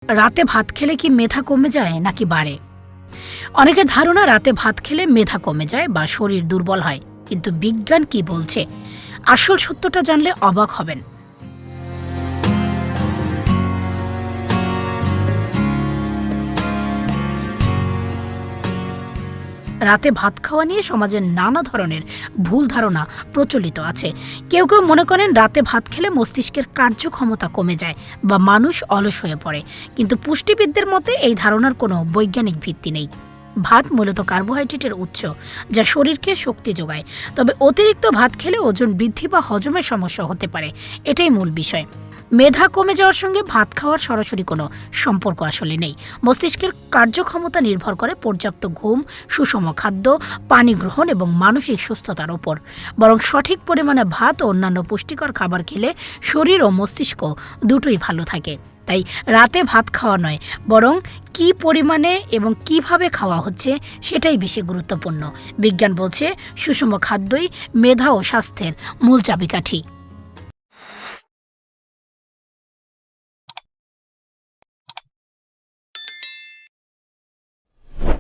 রাতে ভাত খেলে কি মেধা কমে যায় নাকি বাড়ে? অনেকের ধারণা রাতে ভাত খেলে মেধা কমে যায় বা শরীর দুর্বল হয়, কিন্তু বিজ্ঞান কি বলছে আসল সত্যটা জানলে অবাক হবেন। রাতে ভাত খাওয়া নিয়ে সমাজের নানা ধরনের ভুল ধারণা প্রচলিত আছে। কেউ কেউ মনে করেন রাতে ভাত খেলে মস্তিষ্কের কার্যক্ষমতা কমে যায় বা মানুষ অলস হয়ে পড়ে, কিন্তু পুষ্টিবিদদের মতে এই ধারণার কোনো বৈজ্ঞানিক ভিত্তি নেই। ভাত মূলত কার্বোহাইড্রেটের উৎস, যা শরীরকে শক্তি যোগায়। তবে অতিরিক্ত ভাত খেলে ওজন বৃদ্ধি বা হজমের সমস্যা হতে পারে, এটাই মূল বিষয়। মেধা কমে যাওয়ার সঙ্গে ভাত খাওয়ার সরাসরি কোনো সম্পর্ক আসলে নেই। মস্তিষ্কের কার্যক্ষমতা নির্ভর করে পর্যাপ্ত ঘুম, সুষম খাদ্য, পানি গ্রহণ এবং মানসিক সুস্থতার ওপর। বরং সঠিক পরিমাণে ভাত ও অন্যান্য পুষ্টিকর খাবার খেলে শরীর ও মস্তিষ্ক দুটোই ভালো থাকে। তাই রাতে ভাত খাওয়া নয়, বরং কী পরিমাণে এবং কিভাবে খাওয়া হচ্ছে সেটাই বেশি গুরুত্বপূর্ণ। বিজ্ঞান বলছে সুষম খাদ্যই মেধা ও স্বাস্থ্যের মূল চাবিকাঠি।